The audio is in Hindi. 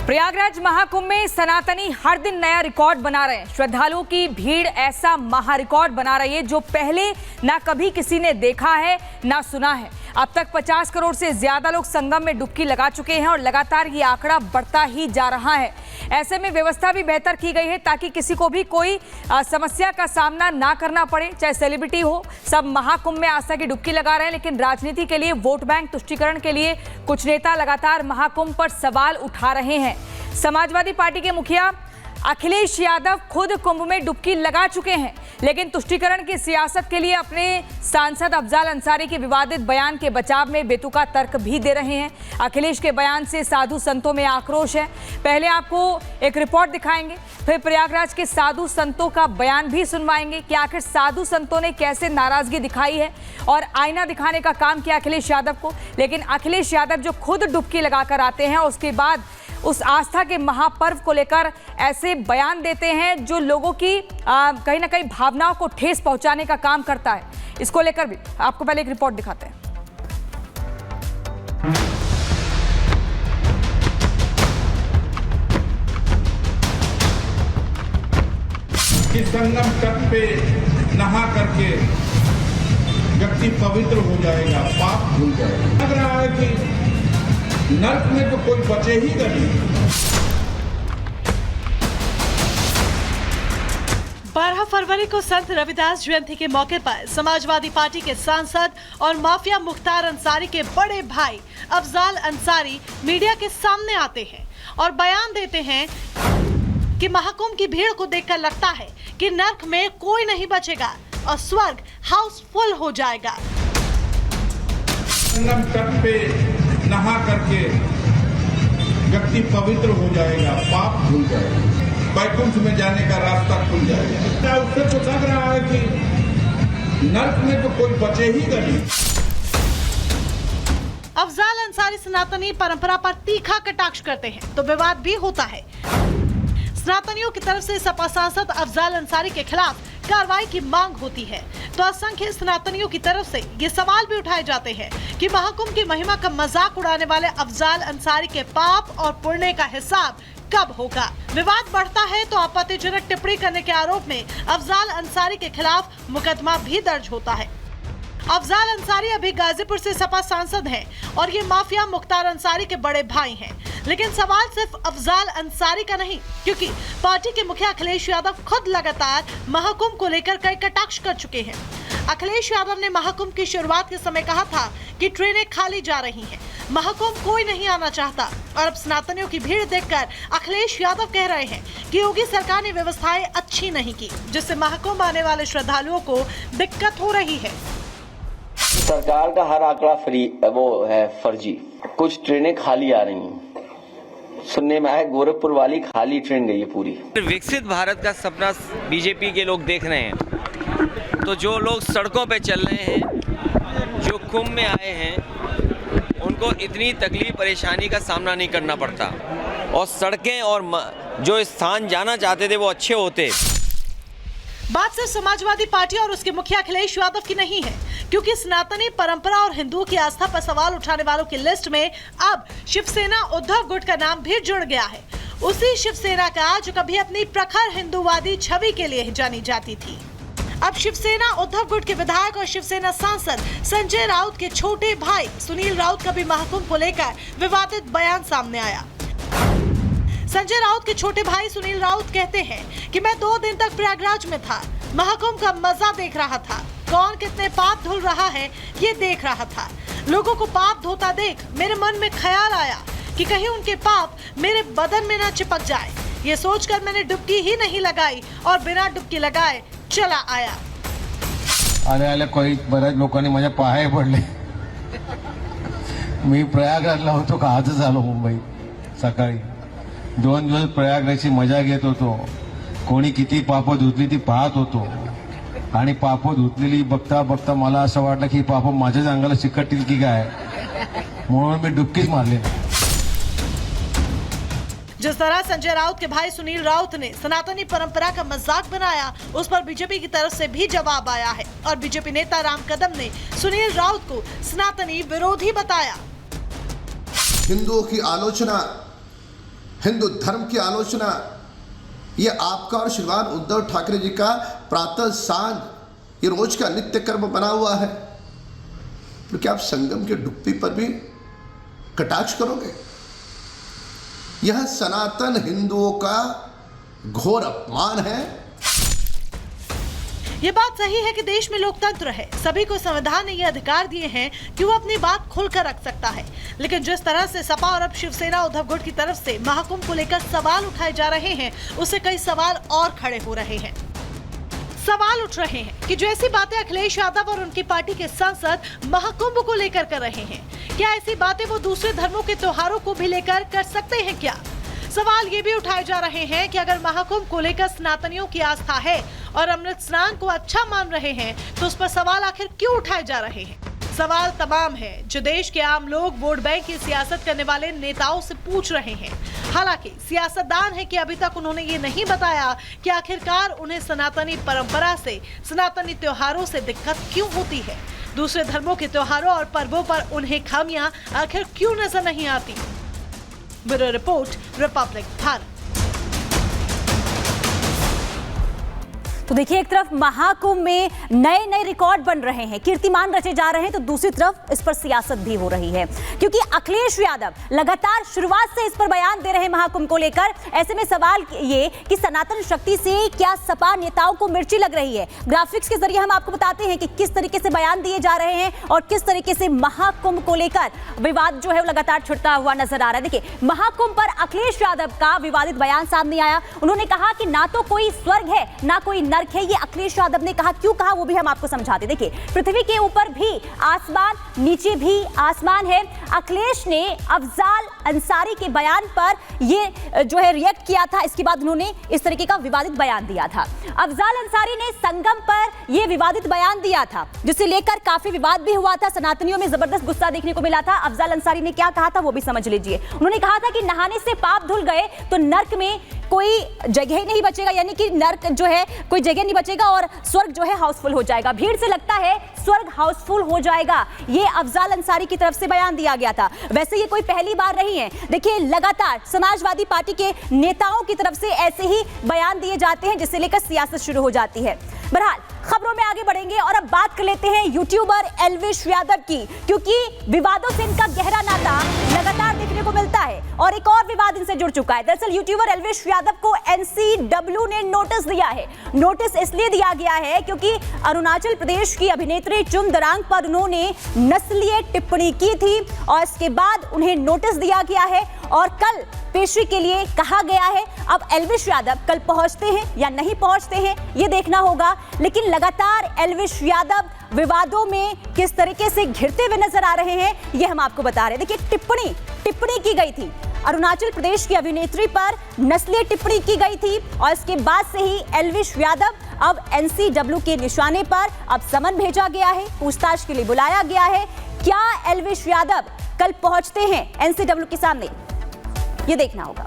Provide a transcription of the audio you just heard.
प्रयागराज महाकुंभ में सनातनी हर दिन नया रिकॉर्ड बना रहे हैं। श्रद्धालुओं की भीड़ ऐसा महा रिकॉर्ड बना रही है जो पहले ना कभी किसी ने देखा है ना सुना है। अब तक 50 करोड़ से ज्यादा लोग संगम में डुबकी लगा चुके हैं और लगातार ये आंकड़ा बढ़ता ही जा रहा है। ऐसे में व्यवस्था भी बेहतर की गई है ताकि किसी को भी कोई समस्या का सामना ना करना पड़े, चाहे सेलिब्रिटी हो। सब महाकुंभ में आस्था की डुबकी लगा रहे हैं, लेकिन राजनीति के लिए, वोट बैंक तुष्टीकरण के लिए कुछ नेता लगातार महाकुंभ पर सवाल उठा रहे हैं। समाजवादी पार्टी के मुखिया अखिलेश यादव खुद कुंभ में डुबकी लगा चुके हैं, लेकिन तुष्टीकरण की सियासत के लिए अपने सांसद अफजाल अंसारी के विवादित बयान के बचाव में बेतुका तर्क भी दे रहे हैं। अखिलेश के बयान से साधु संतों में आक्रोश है। पहले आपको एक रिपोर्ट दिखाएंगे, फिर प्रयागराज के साधु संतों का बयान भी सुनवाएंगे कि आखिर साधु संतों ने कैसे नाराजगी दिखाई है और आईना दिखाने का काम किया अखिलेश यादव को। लेकिन अखिलेश यादव जो खुद डुबकी लगाकर आते हैं, उसके बाद उस आस्था के महापर्व को लेकर ऐसे बयान देते हैं जो लोगों की कहीं ना कहीं भावनाओं को ठेस पहुंचाने का काम करता है। इसको लेकर भी आपको पहले एक रिपोर्ट दिखाते हैं। कि संगम तट पे नहा करके व्यक्ति पवित्र हो जाएगा, पाप धुल जाएगा। लग रहा है कि नर्क में तो कोई बचे ही नहीं। 12 फरवरी को संत रविदास जयंती के मौके पर समाजवादी पार्टी के सांसद और माफिया मुख्तार अंसारी के बड़े भाई अफजाल अंसारी मीडिया के सामने आते हैं और बयान देते हैं कि महाकुंभ की भीड़ को देखकर लगता है कि नर्क में कोई नहीं बचेगा और स्वर्ग हाउसफुल हो जाएगा। संगम तट पे नहा करके व्यक्ति पवित्र हो जाएगा, पाप धुल जाएगा, वैकुंठ में जाने का रास्ता खुल जाएगा। उससे तो लग रहा है कि नर्क में तो कोई बचे ही नहीं। अफजाल अंसारी सनातनी परंपरा पर तीखा कटाक्ष करते हैं तो विवाद भी होता है। सनातनियों की तरफ से सपा सांसद अफजाल अंसारी के खिलाफ कार्रवाई की मांग होती है तो असंख्य सनातनियों की तरफ से ये सवाल भी उठाए जाते हैं कि महाकुंभ की महिमा का मजाक उड़ाने वाले अफजाल अंसारी के पाप और पुण्य का हिसाब कब होगा। विवाद बढ़ता है तो आपत्तिजनक टिप्पणी करने के आरोप में अफजाल अंसारी के खिलाफ मुकदमा भी दर्ज होता है। अफजाल अंसारी अभी गाजीपुर से सपा सांसद हैं और ये माफिया मुख्तार अंसारी के बड़े भाई हैं। लेकिन सवाल सिर्फ अफजाल अंसारी का नहीं, क्योंकि पार्टी के मुखिया अखिलेश यादव खुद लगातार महाकुंभ को लेकर कई कटाक्ष कर चुके हैं। अखिलेश यादव ने महाकुंभ की शुरुआत के समय कहा था कि ट्रेनें खाली जा रही हैं, महाकुंभ कोई नहीं आना चाहता। और अब सनातनियों की भीड़ देखकर अखिलेश यादव कह रहे हैं कि योगी सरकार ने व्यवस्थाएं अच्छी नहीं की, जिससे महाकुंभ आने वाले श्रद्धालुओं को दिक्कत हो रही है। सरकार का हर आंकड़ा वो है फर्जी। कुछ ट्रेनें खाली आ रही हैं, सुनने में आया गोरखपुर वाली खाली ट्रेन गई है पूरी। विकसित भारत का सपना बीजेपी के लोग देख रहे हैं, तो जो लोग सड़कों पे चल रहे हैं, जो कुंभ में आए हैं, उनको इतनी तकलीफ परेशानी का सामना नहीं करना पड़ता और सड़कें और जो स्थान जाना चाहते थे वो अच्छे होते। बात सिर्फ समाजवादी पार्टी और उसके मुखिया अखिलेश यादव की नहीं है, क्योंकि सनातनी परंपरा और हिंदुओं की आस्था पर सवाल उठाने वालों की लिस्ट में अब शिवसेना उद्धव गुट का नाम भी जुड़ गया है। उसी शिवसेना का जो कभी अपनी प्रखर हिंदूवादी छवि के लिए जानी जाती थी। अब शिवसेना उद्धव गुट के विधायक और शिवसेना सांसद संजय राउत के छोटे भाई सुनील राउत का भी महाकुंभ को लेकर विवादित बयान सामने आया। संजय राउत के छोटे भाई सुनील राउत कहते हैं कि मैं 2 दिन तक प्रयागराज में था, महाकुंभ का मजा देख रहा था, कौन कितने पाप धुल रहा है ये देख रहा था। लोगों को पाप धोता देख मेरे मन में ख्याल आया कि कहीं उनके पाप मेरे बदन में न चिपक जाए। ये सोचकर मैंने डुबकी ही नहीं लगाई और बिना डुबकी लगाए चला आया। आले कोई बऱ्याच लोकांनी माझ्या पाय पडले। मी प्रयागराजला होतो का आजच आलो मुंबई सकाळी। 2 दिवस प्रयागराजची मजा घेत होतो। कोणी किती पाप धुतली ती पाहत होतो आणि पाप धुतलेली बघता बघता मला असं वाटलं की पाप माझ्याच अंगाला चिकटतील की काय, म्हणून मी डुबकीच मारली। जिस तरह संजय राउत के भाई सुनील राउत ने सनातनी परंपरा का मजाक बनाया, उस पर बीजेपी की तरफ से भी जवाब आया है और बीजेपी नेता राम कदम ने सुनील राउत को सनातनी विरोधी बताया। हिंदुओं की आलोचना हिंदू धर्म की आलोचना, ये आपका और श्रीमान उद्धव ठाकरे जी का प्रातः सांझ ये रोज का नित्य कर्म बना हुआ है। तो क्या आप संगम के डुब्बी पर भी कटाक्ष करोगे? यह सनातन हिंदुओं का घोर अपमान है। ये बात सही है कि देश में लोकतंत्र है, सभी को संविधान ने ये अधिकार दिए हैं कि वो अपनी बात खुलकर रख सकता है। लेकिन जिस तरह से सपा और अब शिवसेना उद्धव गुट की तरफ से महाकुंभ को लेकर सवाल उठाए जा रहे हैं, उससे कई सवाल और खड़े हो रहे हैं। सवाल उठ रहे हैं कि जो ऐसी बातें अखिलेश यादव और उनकी पार्टी के सांसद महाकुंभ को लेकर कर रहे हैं, क्या ऐसी बातें वो दूसरे धर्मों के त्योहारों को भी लेकर कर सकते हैं क्या? सवाल ये भी उठाए जा रहे हैं कि अगर महाकुंभ को लेकर सनातनियों की आस्था है और अमृत स्नान को अच्छा मान रहे हैं, तो उस पर सवाल आखिर क्यों उठाए जा रहे हैं? सवाल तमाम है जो देश के आम लोग वोट बैंक की सियासत करने वाले नेताओं से पूछ रहे हैं। हालांकि सियासतदान है कि अभी तक उन्होंने ये नहीं बताया कि आखिरकार उन्हें सनातनी परंपरा से, सनातनी त्योहारों से दिक्कत क्यों होती है। दूसरे धर्मों के त्योहारों और पर्वों पर उन्हें खामियां आखिर क्यों नजर नहीं आती। Bureau report, Republic Bharat. तो देखिए, एक तरफ महाकुंभ में नए नए रिकॉर्ड बन रहे हैं, कीर्तिमान रचे जा रहे हैं, तो दूसरी तरफ इस पर सियासत भी हो रही है, क्योंकि अखिलेश यादव लगातार शुरुआत से इस पर बयान दे रहे हैं महाकुंभ को लेकर। ऐसे में सवाल ये कि सनातन शक्ति से क्या सपा नेताओं को मिर्ची लग रही है? ग्राफिक्स के जरिए हम आपको बताते हैं कि किस तरीके से बयान दिए जा रहे हैं और किस तरीके से महाकुंभ को लेकर विवाद जो है वो लगातार छिड़ता हुआ नजर आ रहा है। देखिए, महाकुंभ पर अखिलेश यादव का विवादित बयान सामने आया। उन्होंने कहा कि ना तो कोई स्वर्ग है ना कोई नर्क है। ये अखिलेश यादव ने कहा, क्यों कहा वो भी हम आपको समझाते। देखिए, पृथ्वी के ऊपर भी आसमान, नीचे भी आसमान है। अखिलेश ने अफजाल अंसारी के बयान पर ये जो है रिएक्ट किया था। इसके बाद उन्होंने इस तरीके का विवादित बयान दिया था। अफजाल अंसारी ने संगम पर यह विवादित बयान दिया था, जिसे लेकर काफी विवाद भी हुआ था। सनातनियों में जबरदस्त गुस्सा देखने को मिला था। अफजाल अंसारी ने क्या कहा था वो भी समझ लीजिए। उन्होंने कहा था कि नहाने से पाप धुल गए तो नर्क में कोई जगह नहीं बचेगा, यानी कि नर्क जो है कोई जगह नहीं बचेगा और स्वर्ग जो है हाउसफुल हो जाएगा। भीड़ से लगता है स्वर्ग हाउसफुल हो जाएगा। ये अफजाल अंसारी की तरफ से बयान दिया गया था। वैसे ये कोई पहली बार नहीं है। देखिए, लगातार समाजवादी पार्टी के नेताओं की तरफ से ऐसे ही बयान दिए जाते हैं, जिससे लेकर सियासत शुरू हो जाती है। बहरहाल, खबरों में आगे बढ़ेंगे और अब बात कर लेते हैं यूट्यूबर एल्विश यादव की, क्योंकि विवादों से इनका गहरा नाता लगातार देखने को मिलता है और एक और विवाद इनसे जुड़ चुका है। दरअसल यूट्यूबर एल्विश यादव को एनसीडब्ल्यू ने नोटिस दिया है। नोटिस इसलिए दिया गया है क्योंकि अरुणाचल प्रदेश की अभिनेत्री चुंदरांग पर उन्होंने नस्लीय टिप्पणी की थी और इसके बाद उन्हें नोटिस दिया गया है और कल पेशी के लिए कहा गया है। अब एल्विश यादव कल पहुंचते हैं या नहीं पहुंचते हैं ये देखना होगा, लेकिन लगातार एल्विश यादव विवादों में किस तरीके से घिरते हुए नजर आ रहे हैं ये हम आपको बता रहे हैं। देखिए, टिप्पणी की गई थी, अरुणाचल प्रदेश की अभिनेत्री पर नस्लीय टिप्पणी की गई थी और इसके बाद से ही एल्विश यादव अब एनसीडब्ल्यू के निशाने पर अब समन भेजा गया है, पूछताछ के लिए बुलाया गया है। क्या एल्विश यादव कल पहुंचते हैं एनसीडब्ल्यू के सामने, ये देखना होगा।